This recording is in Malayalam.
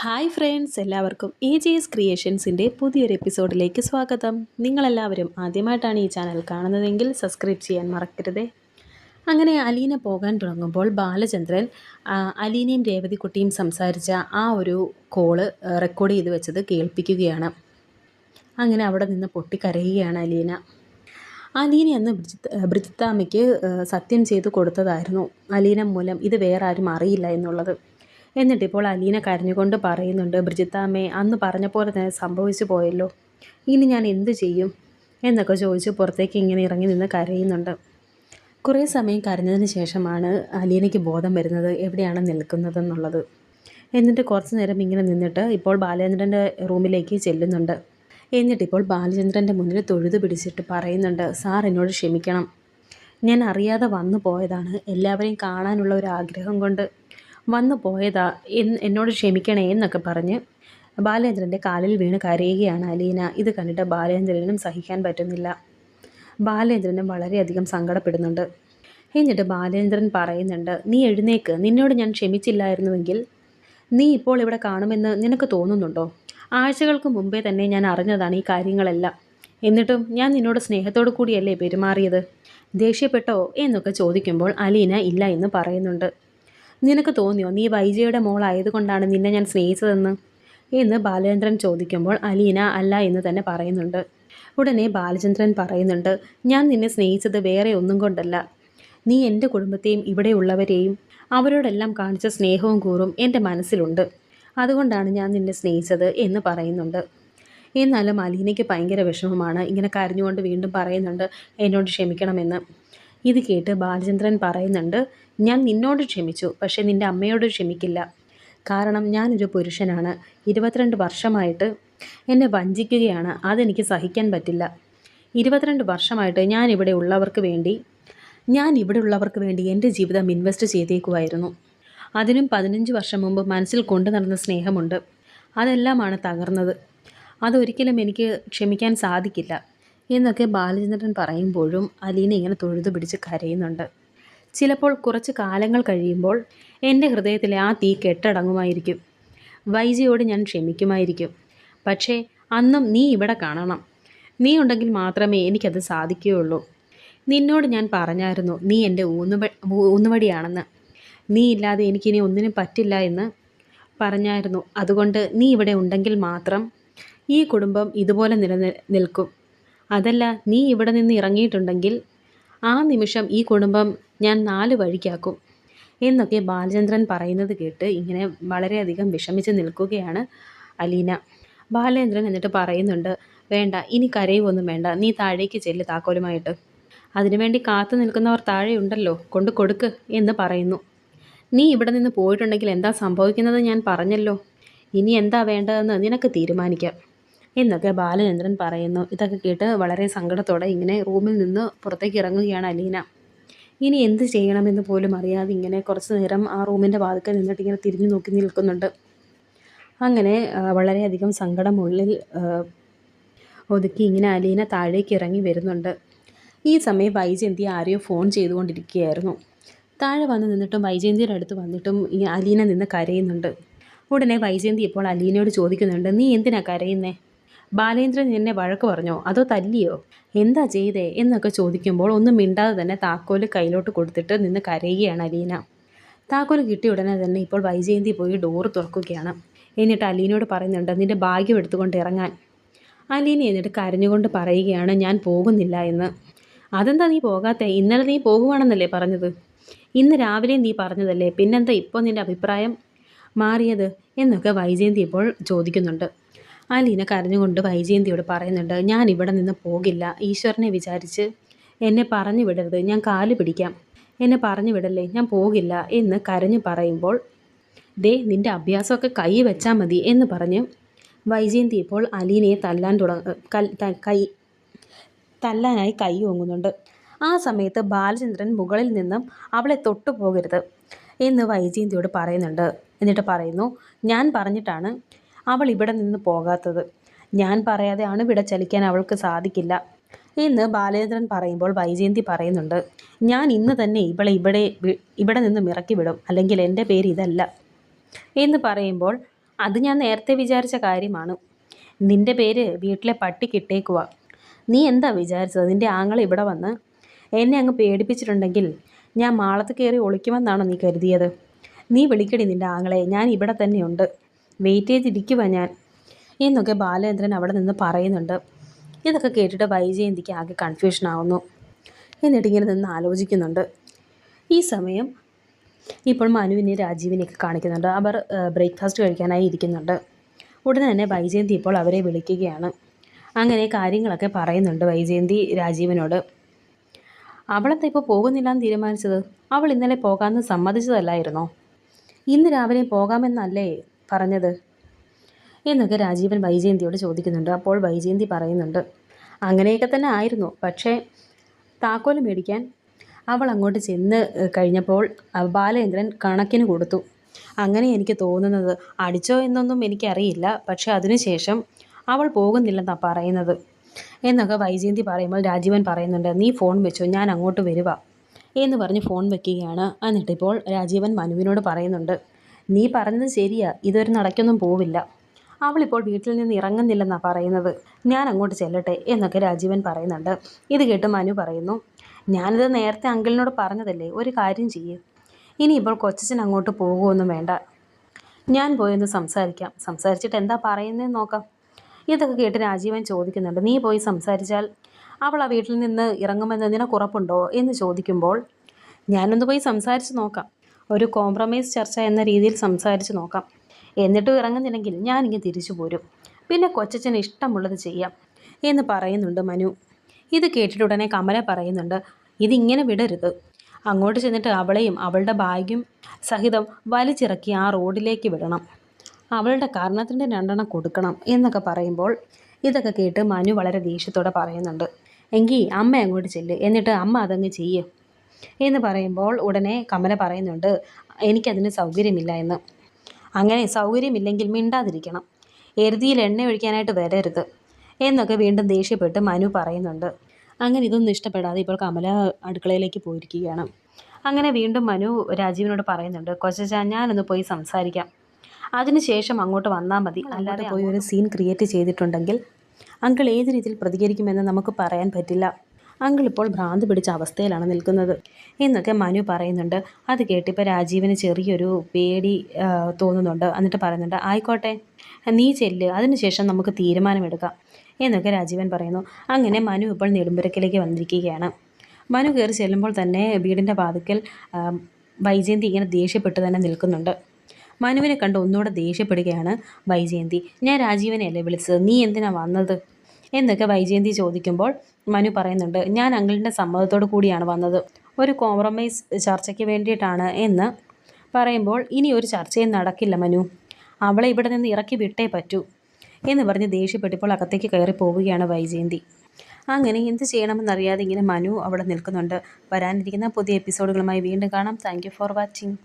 ഹായ് ഫ്രണ്ട്സ്, എല്ലാവർക്കും AJS ക്രിയേഷൻസിൻ്റെ പുതിയൊരു എപ്പിസോഡിലേക്ക് സ്വാഗതം. നിങ്ങളെല്ലാവരും ആദ്യമായിട്ടാണ് ഈ ചാനൽ കാണുന്നതെങ്കിൽ സബ്സ്ക്രൈബ് ചെയ്യാൻ മറക്കരുതേ. അങ്ങനെ അലീന പോകാൻ തുടങ്ങുമ്പോൾ ബാലചന്ദ്രൻ അലീനയും രേവതിക്കുട്ടിയും സംസാരിച്ച ആ ഒരു കോള് റെക്കോർഡ് ചെയ്ത് വെച്ചത് കേൾപ്പിക്കുകയാണ്. അങ്ങനെ അവിടെ നിന്ന് പൊട്ടിക്കരയുകയാണ് അലീന. അലീന അന്ന് ബ്രിജിത്താമ്മയ്ക്ക് സത്യം ചെയ്ത് കൊടുത്തതായിരുന്നു അലീന മൂലം ഇത് വേറെ ആരും അറിയില്ല എന്നുള്ളത്. എന്നിട്ടിപ്പോൾ അലീന കരഞ്ഞുകൊണ്ട് പറയുന്നുണ്ട്, ബ്രിജിത്താമ്മേ, അന്ന് പറഞ്ഞ പോലെ തന്നെ സംഭവിച്ചു പോയല്ലോ, ഇനി ഞാൻ എന്ത് ചെയ്യും എന്നൊക്കെ ചോദിച്ച് പുറത്തേക്ക് ഇങ്ങനെ ഇറങ്ങി നിന്ന് കരയുന്നുണ്ട്. കുറേ സമയം കരഞ്ഞതിന് ശേഷമാണ് അലീനയ്ക്ക് ബോധം വരുന്നത് എവിടെയാണ് നിൽക്കുന്നതെന്നുള്ളത്. എന്നിട്ട് കുറച്ച് നേരം ഇങ്ങനെ നിന്നിട്ട് ഇപ്പോൾ ബാലചന്ദ്രൻ്റെ റൂമിലേക്ക് ചെല്ലുന്നുണ്ട്. എന്നിട്ടിപ്പോൾ ബാലചന്ദ്രൻ്റെ മുന്നിൽ തൊഴുതു പിടിച്ചിട്ട് പറയുന്നുണ്ട്, സാർ എന്നോട് ക്ഷമിക്കണം, ഞാൻ അറിയാതെ വന്നു പോയതാണ്, എല്ലാവരെയും കാണാനുള്ള ഒരു ആഗ്രഹം കൊണ്ട് വന്നു പോയതാ, എന്നോട് ക്ഷമിക്കണേ എന്നൊക്കെ പറഞ്ഞ് ബാലേന്ദ്രൻ്റെ കാലിൽ വീണ് കരയുകയാണ് അലീന. ഇത് കണ്ടിട്ട് ബാലേന്ദ്രനും സഹിക്കാൻ പറ്റുന്നില്ല. ബാലേന്ദ്രനും വളരെയധികം സങ്കടപ്പെടുന്നുണ്ട്. എന്നിട്ട് ബാലേന്ദ്രൻ പറയുന്നുണ്ട്, നീ എഴുന്നേക്ക്, നിന്നോട് ഞാൻ ക്ഷമിച്ചില്ലായിരുന്നുവെങ്കിൽ നീ ഇപ്പോൾ ഇവിടെ കാണുമെന്ന് നിനക്ക് തോന്നുന്നുണ്ടോ? ആഴ്ചകൾക്ക് മുമ്പേ തന്നെ ഞാൻ അറിഞ്ഞതാണ് ഈ കാര്യങ്ങളെല്ലാം. എന്നിട്ടും ഞാൻ നിന്നോട് സ്നേഹത്തോടു കൂടിയല്ലേ പെരുമാറിയത്? ദേഷ്യപ്പെട്ടോ എന്നൊക്കെ ചോദിക്കുമ്പോൾ അലീന ഇല്ല എന്ന് പറയുന്നുണ്ട്. നിനക്ക് തോന്നിയോ നീ വൈജയുടെ മോളായതുകൊണ്ടാണ് നിന്നെ ഞാൻ സ്നേഹിച്ചതെന്ന് എന്ന് ബാലചന്ദ്രൻ ചോദിക്കുമ്പോൾ അലീന അല്ല എന്ന് തന്നെ പറയുന്നുണ്ട്. ഉടനെ ബാലചന്ദ്രൻ പറയുന്നുണ്ട്, ഞാൻ നിന്നെ സ്നേഹിച്ചത് വേറെ ഒന്നും കൊണ്ടല്ല, നീ എൻ്റെ കുടുംബത്തെയും ഇവിടെയുള്ളവരെയും അവരോടെല്ലാം കാണിച്ച സ്നേഹവും കൂറും എൻ്റെ മനസ്സിലുണ്ട്, അതുകൊണ്ടാണ് ഞാൻ നിന്നെ സ്നേഹിച്ചത് എന്ന് പറയുന്നുണ്ട്. എന്നാലും അലീനയ്ക്ക് ഭയങ്കര വിഷമമാണ്. ഇങ്ങനെ കരഞ്ഞുകൊണ്ട് വീണ്ടും പറയുന്നുണ്ട്, എന്നോട് ക്ഷമിക്കണമെന്ന്. ഇത് കേട്ട് ബാലചന്ദ്രൻ പറയുന്നുണ്ട്, ഞാൻ നിന്നോട് ക്ഷമിച്ചു, പക്ഷേ നിൻ്റെ അമ്മയോട് ക്ഷമിക്കില്ല. കാരണം ഞാനൊരു പുരുഷനാണ്, 22 വർഷമായിട്ട് എന്നെ വഞ്ചിക്കുകയാണ്, അതെനിക്ക് സഹിക്കാൻ പറ്റില്ല. 22 വർഷമായിട്ട് ഞാൻ ഇവിടെ ഉള്ളവർക്ക് വേണ്ടി എൻ്റെ ജീവിതം ഇൻവെസ്റ്റ് ചെയ്തേക്കുമായിരുന്നു. അതിനും 15 വർഷം മുമ്പ് മനസ്സിൽ കൊണ്ടു നടന്ന സ്നേഹമുണ്ട്, അതെല്ലാമാണ് തകർന്നത്. അതൊരിക്കലും എനിക്ക് ക്ഷമിക്കാൻ സാധിക്കില്ല എന്നൊക്കെ ബാലചന്ദ്രൻ പറയുമ്പോഴും അലീന ഇങ്ങനെ തൊഴുതു പിടിച്ച് കരയുന്നുണ്ട്. ചിലപ്പോൾ കുറച്ച് കാലങ്ങൾ കഴിയുമ്പോൾ എൻ്റെ ഹൃദയത്തിലെ ആ തീ കെട്ടടങ്ങുമായിരിക്കും. വൈജയോട് ഞാൻ ക്ഷമിക്കുമായിരിക്കും. പക്ഷേ അന്നും നീ ഇവിടെ കാണണം. നീ ഉണ്ടെങ്കിൽ മാത്രമേ എനിക്കത് സാധിക്കുകയുള്ളൂ. നിന്നോട് ഞാൻ പറഞ്ഞായിരുന്നു, നീ എൻ്റെ ഊന്നുവടിയാണെന്ന്. നീ ഇല്ലാതെ എനിക്കിനി ഒന്നിനും പറ്റില്ല എന്ന് പറഞ്ഞായിരുന്നു. അതുകൊണ്ട് നീ ഇവിടെ ഉണ്ടെങ്കിൽ മാത്രം ഈ കുടുംബം ഇതുപോലെ നിലനിൽക്കും. അതല്ല, നീ ഇവിടെ നിന്ന് ഇറങ്ങിയിട്ടുണ്ടെങ്കിൽ ആ നിമിഷം ഈ കുടുംബം ഞാൻ 4 വഴിക്കാക്കും എന്നൊക്കെ ബാലചന്ദ്രൻ പറയുന്നത് കേട്ട് ഇങ്ങനെ വളരെയധികം വിഷമിച്ച് നിൽക്കുകയാണ് അലീന. ബാലേന്ദ്രൻ എന്നിട്ട് പറയുന്നുണ്ട്, വേണ്ട, ഇനി കരയുവൊന്നും വേണ്ട, നീ താഴേക്ക് ചെല്ല് താക്കോലുമായിട്ട്. അതിനുവേണ്ടി കാത്തു നിൽക്കുന്നവർ താഴെയുണ്ടല്ലോ, കൊണ്ട് കൊടുക്ക് എന്ന് പറയുന്നു. നീ ഇവിടെ നിന്ന് പോയിട്ടുണ്ടെങ്കിൽ എന്താ സംഭവിക്കുന്നത് ഞാൻ പറഞ്ഞല്ലോ, ഇനി എന്താ വേണ്ടതെന്ന് നിനക്ക് തീരുമാനിക്കാം എന്നൊക്കെ ബാലചന്ദ്രൻ പറയുന്നു. ഇതൊക്കെ കേട്ട് വളരെ സങ്കടത്തോടെ ഇങ്ങനെ റൂമിൽ നിന്ന് പുറത്തേക്ക് ഇറങ്ങുകയാണ് അലീന. ഇനി എന്ത് ചെയ്യണമെന്ന് പോലും അറിയാതെ ഇങ്ങനെ കുറച്ച് നേരം ആ റൂമിൻ്റെ വാതിൽക്കൽ നിന്നിട്ട് ഇങ്ങനെ തിരിഞ്ഞു നോക്കി നിൽക്കുന്നുണ്ട്. അങ്ങനെ വളരെയധികം സങ്കടമുള്ളിൽ ഒതുക്കി ഇങ്ങനെ അലീന താഴേക്ക് ഇറങ്ങി വരുന്നുണ്ട്. ഈ സമയം വൈജയന്തി ആരെയോ ഫോൺ ചെയ്തുകൊണ്ടിരിക്കുകയായിരുന്നു. താഴെ വന്ന് നിന്നിട്ടും വൈജയന്തിയുടെ അടുത്ത് വന്നിട്ടും ഈ അലീന നിന്ന് കരയുന്നുണ്ട്. ഉടനെ വൈജയന്തി ഇപ്പോൾ അലീനയോട് ചോദിക്കുന്നുണ്ട്, നീ എന്തിനാ കരയുന്നേ? ബാലേന്ദ്രൻ എന്നെ വഴക്ക് പറഞ്ഞോ, അതോ തല്ലിയോ, എന്താ ചെയ്തേ എന്നൊക്കെ ചോദിക്കുമ്പോൾ ഒന്നും മിണ്ടാതെ തന്നെ താക്കോല് കയ്യിലോട്ട് കൊടുത്തിട്ട് നിന്ന് കരയുകയാണ് അലീന. താക്കോല് കിട്ടിയ ഉടനെ തന്നെ ഇപ്പോൾ വൈജയന്തി പോയി ഡോറ് തുറക്കുകയാണ്. എന്നിട്ട് അലീനയോട് പറയുന്നുണ്ട്, നിൻ്റെ ഭാഗ്യം എടുത്തുകൊണ്ട് ഇറങ്ങാൻ. അലീന എന്നിട്ട് കരഞ്ഞുകൊണ്ട് പറയുകയാണ്, ഞാൻ പോകുന്നില്ല എന്ന്. അതെന്താ നീ പോകാത്തേ? ഇന്നലെ നീ പോകുവാണെന്നല്ലേ പറഞ്ഞത്? ഇന്ന് രാവിലെ നീ പറഞ്ഞതല്ലേ, പിന്നെന്താ ഇപ്പോൾ നിൻ്റെ അഭിപ്രായം മാറിയത് എന്നൊക്കെ വൈജയന്തി ഇപ്പോൾ ചോദിക്കുന്നുണ്ട്. അലീന കരഞ്ഞുകൊണ്ട് വൈജയന്തിയോട് പറയുന്നുണ്ട്, ഞാൻ ഇവിടെ നിന്ന് പോകില്ല, ഈശ്വരനെ വിചാരിച്ച് എന്നെ പറഞ്ഞു വിടരുത്, ഞാൻ കാല് പിടിക്കാം, എന്നെ പറഞ്ഞു വിടല്ലേ, ഞാൻ പോകില്ല എന്ന് കരഞ്ഞു പറയുമ്പോൾ, ദേ നിൻ്റെ അഭ്യാസമൊക്കെ കൈ വെച്ചാൽ മതി എന്ന് പറഞ്ഞ് വൈജയന്തി ഇപ്പോൾ അലീനയെ തല്ലാനായി കൈ ഓങ്ങുന്നുണ്ട്. ആ സമയത്ത് ബാലചന്ദ്രൻ മുകളിൽ നിന്നും അവളെ തൊട്ടു പോകരുത് എന്ന് വൈജയന്തിയോട് പറയുന്നുണ്ട്. എന്നിട്ട് പറയുന്നു, ഞാൻ പറഞ്ഞിട്ടാണ് അവൾ ഇവിടെ നിന്ന് പോകാത്തത്, ഞാൻ പറയാതെ അണുവിട ചലിക്കാൻ അവൾക്ക് സാധിക്കില്ല എന്ന് ബാലചന്ദ്രൻ പറയുമ്പോൾ വൈജയന്തി പറയുന്നുണ്ട്, ഞാൻ ഇന്ന് തന്നെ ഇവളെ ഇവിടെ നിന്ന് ഇറക്കി വിടും, അല്ലെങ്കിൽ എൻ്റെ പേര് ഇതല്ല എന്ന് പറയുമ്പോൾ അത് ഞാൻ നേരത്തെ വിചാരിച്ച കാര്യമാണ്. നിന്റെ പേര് വീട്ടിലെ പട്ടിക്ക് ഇട്ടേക്കുവാ. നീ എന്താ വിചാരിച്ചത്? നിന്റെ ആങ്ങളെ ഇവിടെ വന്ന് എന്നെ അങ്ങ് പേടിപ്പിച്ചിട്ടുണ്ടെങ്കിൽ ഞാൻ മാളത്ത് കയറി ഒളിക്കുമെന്നാണോ നീ കരുതിയത്? നീ വിളിക്കടി നിന്റെ ആങ്ങളെ, ഞാൻ ഇവിടെ തന്നെയുണ്ട്, വെയിറ്റ് ചെയ്തിരിക്കുവാ ഞാൻ എന്നൊക്കെ ബാലേന്ദ്രൻ അവിടെ നിന്ന് പറയുന്നുണ്ട്. ഇതൊക്കെ കേട്ടിട്ട് വൈജയന്തിക്ക് ആകെ കൺഫ്യൂഷൻ ആവുന്നു. എന്നിട്ടിങ്ങനെ നിന്ന് ആലോചിക്കുന്നുണ്ട്. ഈ സമയം ഇപ്പോൾ മനുവിനെ രാജീവിനെയൊക്കെ കാണിക്കുന്നുണ്ട്. അവർ ബ്രേക്ക്ഫാസ്റ്റ് കഴിക്കാനായി ഇരിക്കുന്നുണ്ട്. ഉടനെ തന്നെ വൈജയന്തി ഇപ്പോൾ അവരെ വിളിക്കുകയാണ്. അങ്ങനെ കാര്യങ്ങളൊക്കെ പറയുന്നുണ്ട് വൈജയന്തി രാജീവിനോട്. അവളെന്താ ഇപ്പോൾ പോകുന്നില്ല എന്ന് തീരുമാനിച്ചത്? അവൾ ഇന്നലെ പോകാമെന്ന് സമ്മതിച്ചതല്ലായിരുന്നോ? ഇന്ന് രാവിലെ പോകാമെന്നല്ലേ പറഞ്ഞത് എന്നൊക്കെ രാജീവൻ വൈജയന്തിയോട് ചോദിക്കുന്നുണ്ട്. അപ്പോൾ വൈജയന്തി പറയുന്നുണ്ട്, അങ്ങനെയൊക്കെ തന്നെ ആയിരുന്നു, പക്ഷേ താക്കോല് മേടിക്കാൻ അവൾ അങ്ങോട്ട് ചെന്ന് കഴിഞ്ഞപ്പോൾ ബാലേന്ദ്രൻ കണക്കിന് കൊടുത്തു. അങ്ങനെ എനിക്ക് തോന്നുന്നത്. അടിച്ചോ എന്നൊന്നും എനിക്കറിയില്ല, പക്ഷേ അതിനുശേഷം അവൾ പോകുന്നില്ലെന്നാണ് പറയുന്നത് എന്നൊക്കെ വൈജയന്തി പറയുമ്പോൾ രാജീവൻ പറയുന്നുണ്ട്, നീ ഫോൺ വെച്ചോ, ഞാൻ അങ്ങോട്ട് വരുക എന്ന് പറഞ്ഞ് ഫോൺ വെക്കുകയാണ്. എന്നിട്ടിപ്പോൾ രാജീവൻ മനുവിനോട് പറയുന്നുണ്ട്, നീ പറഞ്ഞത് ശരിയാ, ഇതൊരു നടക്കൊന്നും പോവില്ല, അവളിപ്പോൾ വീട്ടിൽ നിന്ന് ഇറങ്ങുന്നില്ലെന്നാണ് പറയുന്നത്, ഞാൻ അങ്ങോട്ട് ചെല്ലട്ടെ എന്നൊക്കെ രാജീവൻ പറയുന്നുണ്ട്. ഇത് കേട്ട് മനു പറയുന്നു, ഞാനിത് നേരത്തെ അങ്കിളിനോട് പറഞ്ഞതല്ലേ, ഒരു കാര്യം ചെയ്യ്, ഇനിയിപ്പോൾ കൊച്ചച്ഛൻ അങ്ങോട്ട് പോകുമൊന്നും വേണ്ട, ഞാൻ പോയൊന്ന് സംസാരിക്കാം, സംസാരിച്ചിട്ട് എന്താ പറയുന്നതെന്ന് നോക്കാം. ഇതൊക്കെ കേട്ട് രാജീവൻ ചോദിക്കുന്നുണ്ട്, നീ പോയി സംസാരിച്ചാൽ അവൾ ആ വീട്ടിൽ നിന്ന് ഇറങ്ങുമെന്ന് നിനക്കുറപ്പുണ്ടോ എന്ന് ചോദിക്കുമ്പോൾ, ഞാനൊന്ന് പോയി സംസാരിച്ച് നോക്കാം, ഒരു കോംപ്രമൈസ് ചർച്ച എന്ന രീതിയിൽ സംസാരിച്ച് നോക്കാം, എന്നിട്ടും ഇറങ്ങുന്നില്ലെങ്കിൽ ഞാനിങ്ങ് തിരിച്ചു പോരും, പിന്നെ കൊച്ചച്ഛന് ഇഷ്ടമുള്ളത് ചെയ്യാം എന്ന് പറയുന്നുണ്ട് മനു. ഇത് കേട്ടിട്ട് ഉടനെ കമല പറയുന്നുണ്ട്, ഇതിങ്ങനെ വിടരുത്, അങ്ങോട്ട് ചെന്നിട്ട് അവളെയും അവളുടെ ബാഗും സഹിതം വലിച്ചിറക്കി ആ റോഡിലേക്ക് വിടണം, അവളുടെ കാരണത്തിൻ്റെ 2 കൊടുക്കണം എന്നൊക്കെ പറയുമ്പോൾ ഇതൊക്കെ കേട്ട് മനു വളരെ ദേഷ്യത്തോടെ പറയുന്നുണ്ട്, എങ്കിൽ അമ്മ അങ്ങോട്ട് ചെല്ല്, എന്നിട്ട് അമ്മ അതങ്ങ് ചെയ്യ് എന്ന് പറയുമ്പോൾ ഉടനെ കമല പറയുന്നുണ്ട്, എനിക്കതിന് സൗകര്യമില്ല എന്ന്. അങ്ങനെ സൗകര്യമില്ലെങ്കിൽ മിണ്ടാതിരിക്കണം, എരുതിയിൽ എണ്ണ ഒഴിക്കാനായിട്ട് വരരുത് എന്നൊക്കെ വീണ്ടും ദേഷ്യപ്പെട്ട് മനു പറയുന്നുണ്ട്. അങ്ങനെ ഇതൊന്നും ഇഷ്ടപ്പെടാതെ ഇപ്പോൾ കമല അടുക്കളയിലേക്ക് പോയിരിക്കുകയാണ്. അങ്ങനെ വീണ്ടും മനു രാജീവിനോട് പറയുന്നുണ്ട്, കൊച്ചച്ചാ ഞാനൊന്ന് പോയി സംസാരിക്കാം, അതിനുശേഷം അങ്ങോട്ട് വന്നാൽ മതി, അല്ലാതെ പോയി ഒരു സീൻ ക്രിയേറ്റ് ചെയ്തിട്ടുണ്ടെങ്കിൽ അങ്കിൾ ഏത് രീതിയിൽ പ്രതികരിക്കുമെന്ന് നമുക്ക് പറയാൻ പറ്റില്ല, അങ്കിൾ ഇപ്പോൾ ഭ്രാന്ത് പിടിച്ച അവസ്ഥയിലാണ് നിൽക്കുന്നത് എന്നൊക്കെ മനു പറയുന്നുണ്ട്. അത് കേട്ടിപ്പോൾ രാജീവിന് ചെറിയൊരു പേടി തോന്നുന്നുണ്ട്. എന്നിട്ട് പറയുന്നുണ്ട്, ആയിക്കോട്ടെ നീ ചെല്ല്, അതിനുശേഷം നമുക്ക് തീരുമാനമെടുക്കാം എന്നൊക്കെ രാജീവൻ പറയുന്നു. അങ്ങനെ മനു ഇപ്പോൾ നെടുമ്പുരക്കിലേക്ക് വന്നിരിക്കുകയാണ്. മനു കയറി ചെല്ലുമ്പോൾ തന്നെ വീടിൻ്റെ വാതിക്കൽ വൈജയന്തി ഇങ്ങനെ ദേഷ്യപ്പെട്ട് തന്നെ നിൽക്കുന്നുണ്ട്. മനുവിനെ കണ്ട് ഒന്നുകൂടെ ദേഷ്യപ്പെടുകയാണ് വൈജയന്തി. ഞാൻ രാജീവനെയല്ലേ വിളിച്ചത്, നീ എന്തിനാ വന്നത് എന്നൊക്കെ വൈജയന്തി ചോദിക്കുമ്പോൾ മനു പറയുന്നുണ്ട്, ഞാൻ അങ്കിളിൻ്റെ സമ്മതത്തോടു കൂടിയാണ് വന്നത്, ഒരു കോംപ്രമൈസ് ചർച്ചയ്ക്ക് വേണ്ടിയിട്ടാണ് എന്ന് പറയുമ്പോൾ, ഇനി ഒരു ചർച്ചയും നടക്കില്ല മനു, അവളെ ഇവിടെ നിന്ന് ഇറക്കി വിട്ടേ പറ്റൂ എന്ന് പറഞ്ഞ് ദേഷ്യപ്പെട്ടിപ്പോൾ അകത്തേക്ക് കയറി പോവുകയാണ് വൈജയന്തി. അങ്ങനെ എന്ത് ചെയ്യണമെന്നറിയാതെ ഇങ്ങനെ മനു അവിടെ നിൽക്കുന്നുണ്ട്. വരാനിരിക്കുന്ന പുതിയ എപ്പിസോഡുകളുമായി വീണ്ടും കാണാം. Thank you for watching.